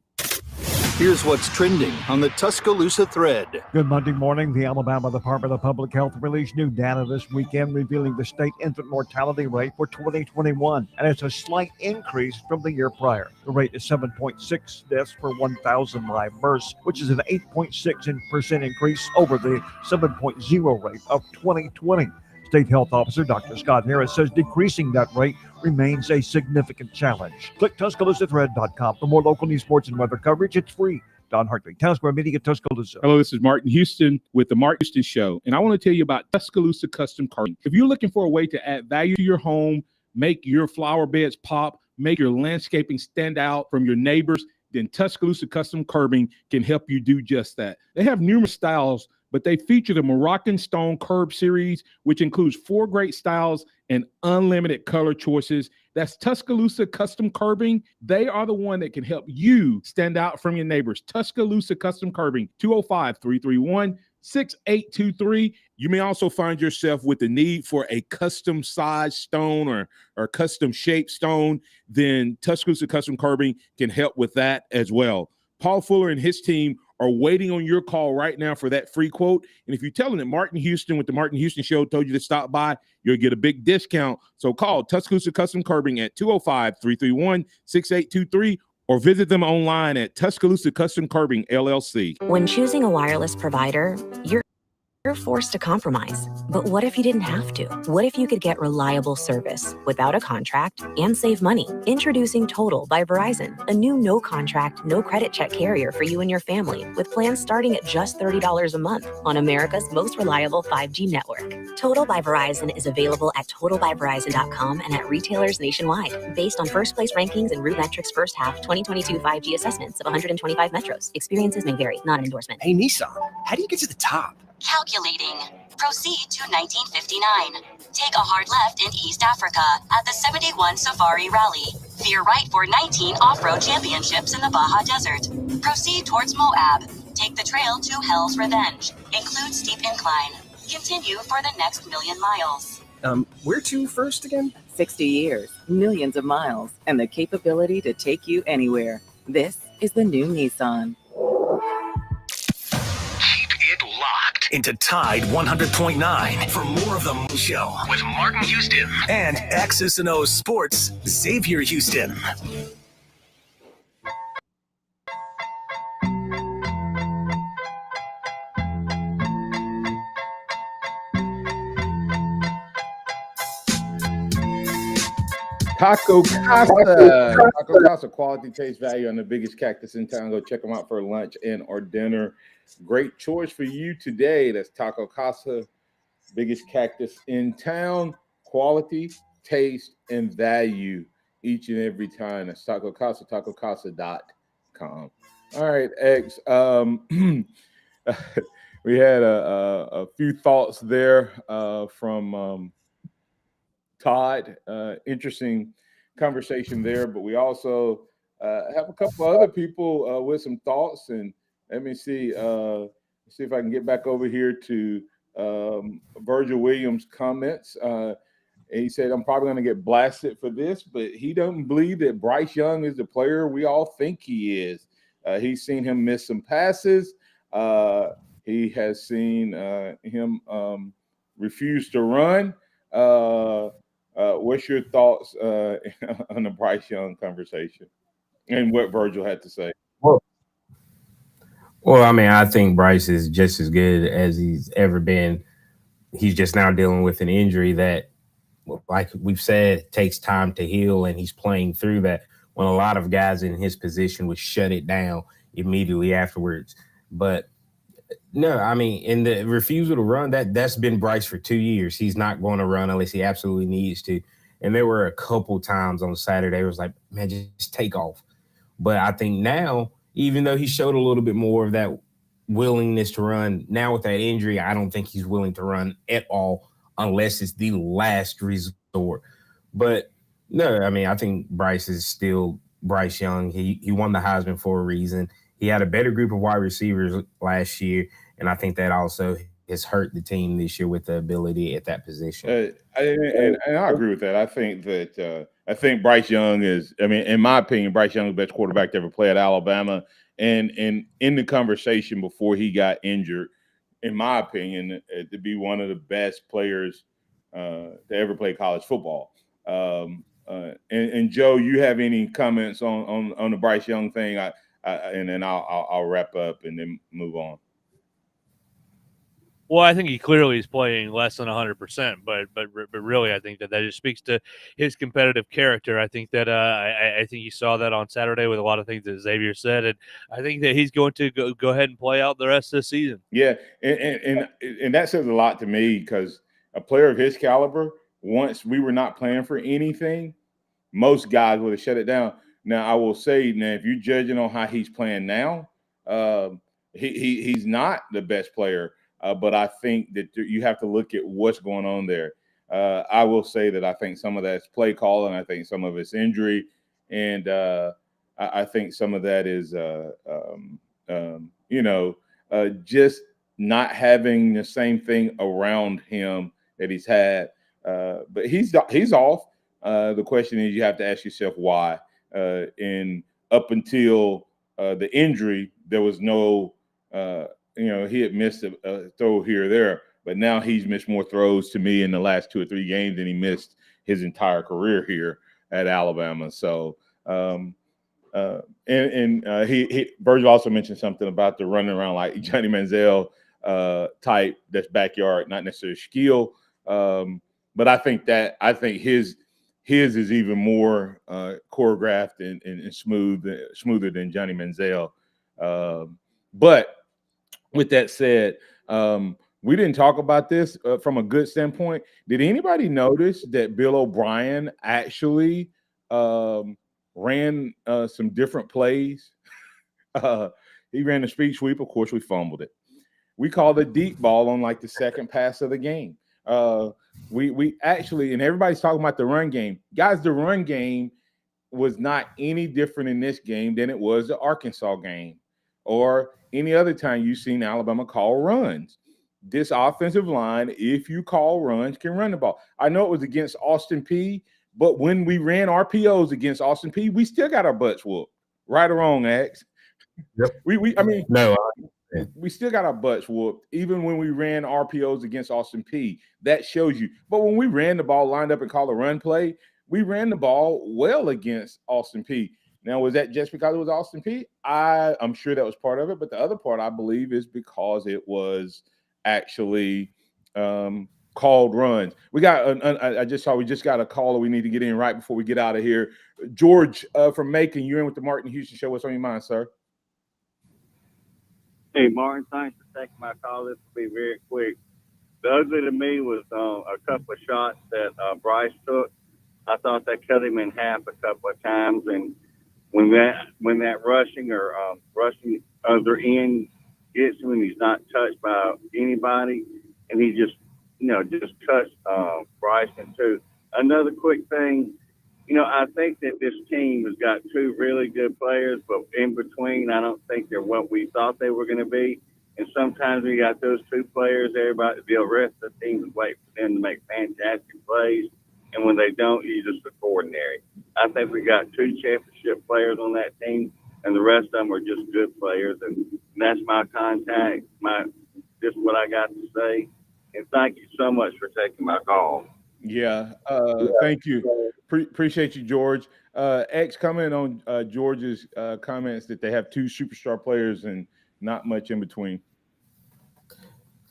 Here's what's trending on the Tuscaloosa thread. Good Monday morning. The Alabama Department of Public Health released new data this weekend revealing the state infant mortality rate for 2021, and it's a slight increase from the year prior. The rate is 7.6 deaths per 1,000 live births, which is an 8.6% increase over the 7.0 rate of 2020. State Health Officer Dr. Scott Harris says decreasing that rate remains a significant challenge. Click TuscaloosaThread.com for more local news, sports, and weather coverage. It's free. Don Hartley, Town Square Media, Tuscaloosa. Hello, this is Martin Houston with the Martin Houston Show, and I want to tell you about Tuscaloosa Custom Carving. If you're looking for a way to add value to your home, make your flower beds pop, make your landscaping stand out from your neighbors, then Tuscaloosa Custom Curbing can help you do just that. They have numerous styles, but they feature the Moroccan Stone Curb series, which includes 4 great styles and unlimited color choices. That's Tuscaloosa Custom Curbing. They are the one that can help you stand out from your neighbors. Tuscaloosa Custom Curbing, 205-331-6823. You may also find yourself with the need for a custom size stone or custom shaped stone. Then Tuscaloosa Custom Curbing can help with that as well. Paul Fuller and his team are waiting on your call right now for that free quote. And if you tell them that Martin Houston with the Martin Houston Show told you to stop by, you'll get a big discount. So call Tuscaloosa Custom Curbing at 205-331-6823 or visit them online at Tuscaloosa Custom Curbing, LLC. When choosing a wireless provider, you're forced to compromise. But what if you didn't have to? What if you could get reliable service without a contract and save money? Introducing Total by Verizon, a new no contract, no credit check carrier for you and your family, with plans starting at just $30 a month on America's most reliable 5G network. Total by Verizon is available at totalbyverizon.com and at retailers nationwide, based on first place rankings and RootMetrics first half 2022 5G assessments of 125 metros. Experiences may vary, not an endorsement. Hey, Nissan, how do you get to the top? Calculating. Proceed to 1959. Take a hard left in East Africa at the 71 Safari Rally. Veer right for 19 off-road championships in the Baja Desert. Proceed towards Moab. Take the trail to Hell's Revenge. Include steep incline. Continue for the next 1,000,000 miles. Where to first again? 60 years, millions of miles, and the capability to take you anywhere. This is the new Nissan. Locked into Tide 100.9 for more of the show with Martin Houston and X's and O's Sports Xavier Houston. Taco Casa, quality, taste, value, and the biggest cactus in town. Go check them out for lunch and or dinner. Great choice for you today. That's Taco Casa, biggest cactus in town. Quality, taste, and value each and every time. That's Taco Casa, tacocasa.com. All right, X. We had a few thoughts there from Todd. Interesting conversation there, but we also have a couple other people with some thoughts. And let me see if I can get back over here to Virgil Williams' comments. He said, I'm probably going to get blasted for this, but he doesn't believe that Bryce Young is the player we all think he is. He's seen him miss some passes. He has seen him refuse to run. What's your thoughts on the Bryce Young conversation and what Virgil had to say? Well, I mean, I think Bryce is just as good as he's ever been. He's just now dealing with an injury that, like we've said, takes time to heal, and he's playing through that when a lot of guys in his position would shut it down immediately afterwards. But no, I mean, in the refusal to run, that's been Bryce for 2 years. He's not going to run unless he absolutely needs to. And there were a couple times on Saturday it was like, man, just take off. But I think now, even though he showed a little bit more of that willingness to run, now with that injury, I don't think he's willing to run at all unless it's the last resort. But no, I mean, I think Bryce is still Bryce Young. He won the Heisman for a reason. He had a better group of wide receivers last year, and I think that also has hurt the team this year with the ability at that position. And I agree with that. I think Bryce Young is, I mean, in my opinion, Bryce Young is the best quarterback to ever play at Alabama. And in the conversation before he got injured, in my opinion, to be one of the best players to ever play college football. And Joe, you have any comments on the Bryce Young thing? And then I'll wrap up and then move on. Well, I think he clearly is playing less than 100%, but really, I think that just speaks to his competitive character. I think that I think you saw that on Saturday with a lot of things that Xavier said, and I think that he's going to go ahead and play out the rest of the season. Yeah, and that says a lot to me because a player of his caliber, once we were not playing for anything, most guys would have shut it down. Now, I will say, now, if you're judging on how he's playing now, he's not the best player. But I think that you have to look at what's going on there. I will say that I think some of that's play calling. I think some of it's injury. And I think some of that is, just not having the same thing around him that he's had. But he's off. The question is you have to ask yourself why. And up until the injury, there was no he had missed a throw here or there, but now he's missed more throws to me in the last 2 or 3 games than he missed his entire career here at Alabama. So, Virgil also mentioned something about the running around like Johnny Manziel type that's backyard, not necessarily skill. But I think his is even more choreographed and smoother than Johnny Manziel. But with that said, we didn't talk about this from a good standpoint. Did anybody notice that Bill O'Brien actually ran some different plays? He ran a speed sweep. Of course, we fumbled it. We called a deep ball on like the second pass of the game. We actually, and everybody's talking about the run game. Guys, the run game was not any different in this game than it was the Arkansas game or any other time you've seen Alabama call runs. This offensive line, if you call runs, can run the ball. I know it was against Austin Peay, but when we ran RPOs against Austin Peay, we still got our butts whooped. Right or wrong, X? Yep. We still got our butts whooped, even when we ran RPOs against Austin Peay. That shows you. But when we ran the ball, lined up and called a run play, we ran the ball well against Austin Peay. Now, was that just because it was Austin Peay? I'm sure that was part of it, but the other part, I believe, is because it was actually called runs. We got, I just saw we just got a caller we need to get in right before we get out of here. George from Macon, you're in with the Martin Houston Show. What's on your mind, sir? Hey, Martin, thanks for taking my call. This will be very quick. The ugly to me was a couple of shots that Bryce took. I thought that cut him in half a couple of times, and when that rushing other end gets him and he's not touched by anybody, and he just touched Bryson too. Another quick thing, I think that this team has got 2 really good players, but in between, I don't think they're what we thought they were going to be. And sometimes we got those 2 players, everybody, the rest of the team is waiting for them to make fantastic plays. And when they don't, you just look ordinary. I think we got 2 championship players on that team, and the rest of them are just good players. And that's my contact, just what I got to say. And thank you so much for taking my call. Yeah. Thank you. Appreciate you, George. X, comment on George's comments that they have 2 superstar players and not much in between.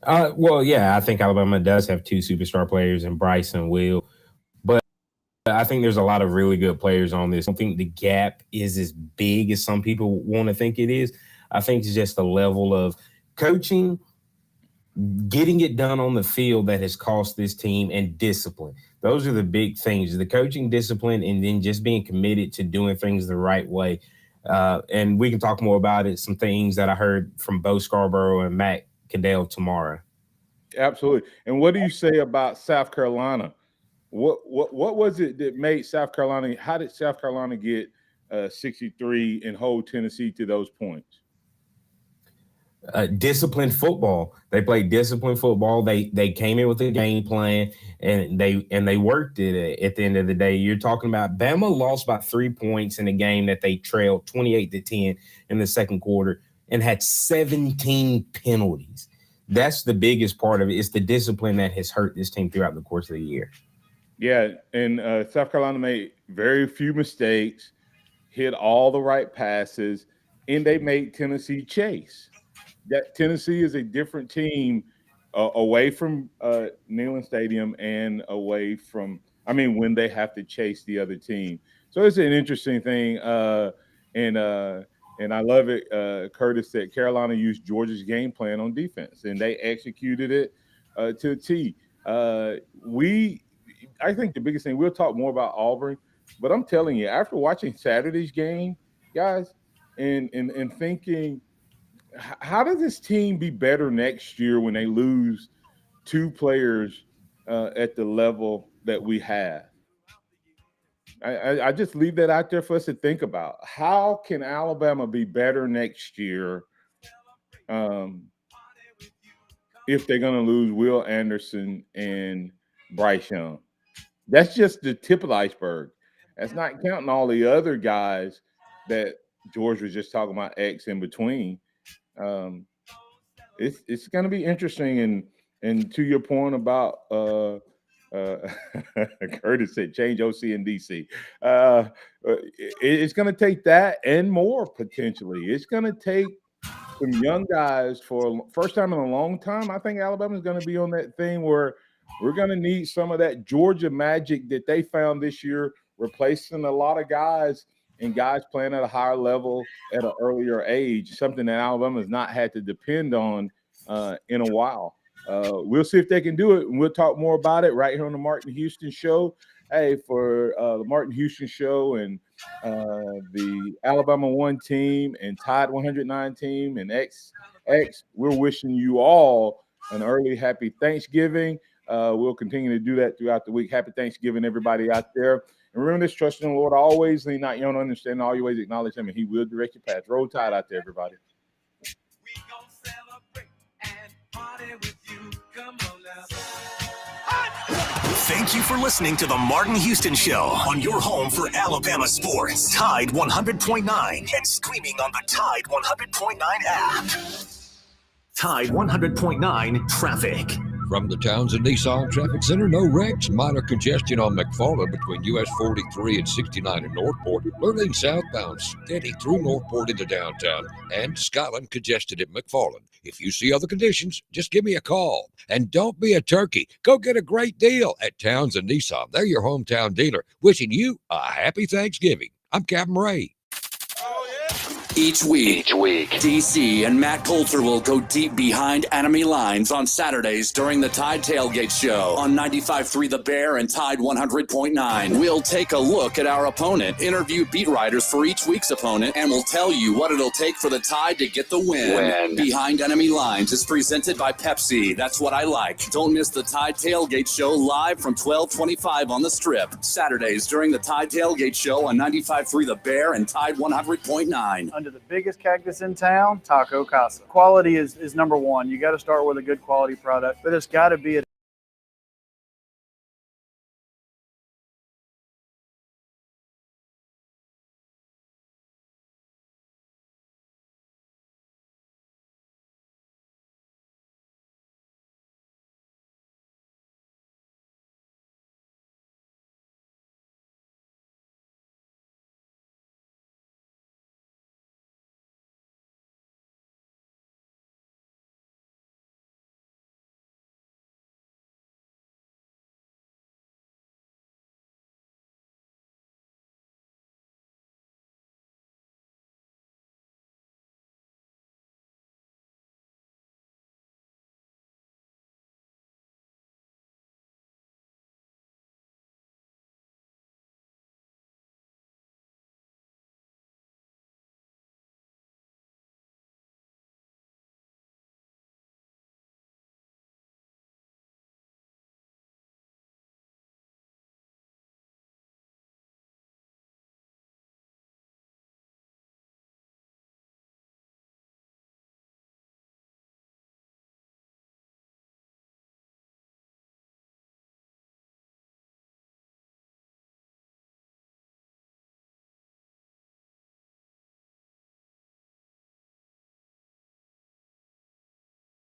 Well, yeah, I think Alabama does have 2 superstar players in Bryce and Will, but I think there's a lot of really good players on this. I don't think the gap is as big as some people want to think it is. I think it's just the level of coaching, getting it done on the field that has cost this team, and discipline. Those are the big things, the coaching discipline, and then just being committed to doing things the right way. And we can talk more about it, some things that I heard from Bo Scarborough and Matt Cadell tomorrow. Absolutely. And what do you say about South Carolina? What was it that made South Carolina? How did South Carolina get 63 and hold Tennessee to those points? Disciplined football. They played disciplined football. They came in with a game plan and they worked it. At the end of the day, you're talking about Bama lost by 3 points in a game that they trailed 28-10 in the second quarter and had 17 penalties. That's the biggest part of it. It's the discipline that has hurt this team throughout the course of the year. Yeah, and South Carolina made very few mistakes, hit all the right passes, and they made Tennessee chase. That Tennessee is a different team away from Neyland Stadium and away from, when they have to chase the other team. So it's an interesting thing. And I love it. Curtis said Carolina used Georgia's game plan on defense, and they executed it to a T. I think the biggest thing, we'll talk more about Auburn, but I'm telling you, after watching Saturday's game, guys, and thinking, how does this team be better next year when they lose 2 players at the level that we have? I just leave that out there for us to think about. How can Alabama be better next year if they're going to lose Will Anderson and Bryce Young? That's just the tip of the iceberg. That's not counting all the other guys that George was just talking about, X in between. It's going to be interesting. And to your point about Curtis said change OC in DC. It's going to take that and more potentially. It's going to take some young guys for first time in a long time. I think Alabama is going to be on that thing where we're going to need some of that Georgia magic that they found this year, replacing a lot of guys and guys playing at a higher level at an earlier age, something that Alabama has not had to depend on in a while. We'll see if they can do it, and we'll talk more about it right here on the Martin Houston Show. Hey, for the Martin Houston Show and the Alabama 1 team and Tide 109 team and X, we're wishing you all an early happy Thanksgiving. We'll continue to do that throughout the week. Happy Thanksgiving, everybody out there. And remember this, trust in the Lord always, lean not your own understanding, all your ways acknowledge him, and he will direct your path. Roll Tide out there, everybody. Thank you for listening to the Martin Houston Show on your home for Alabama sports. Tide 100.9 and streaming on the Tide 100.9 app. Tide 100.9 traffic. From the Townsend Nissan Traffic Center, no wrecks, minor congestion on McFarland between US 43 and 69 in Northport. Lurleen southbound, steady through Northport into downtown, and Scotland congested at McFarland. If you see other conditions, just give me a call. And don't be a turkey. Go get a great deal at Townsend Nissan. They're your hometown dealer. Wishing you a happy Thanksgiving. I'm Captain Ray. Each week, DC and Matt Coulter will go deep behind enemy lines on Saturdays during the Tide Tailgate Show on 95.3 The Bear and Tide 100.9. We'll take a look at our opponent, interview beat writers for each week's opponent, and we'll tell you what it'll take for the Tide to get the win. Behind Enemy Lines is presented by Pepsi. That's what I like. Don't miss the Tide Tailgate Show live from 12:25 on the Strip. Saturdays during the Tide Tailgate Show on 95.3 The Bear and Tide 100.9. Under the biggest cactus in town, Taco Casa. Quality is number one. You got to start with a good quality product, but it's got to be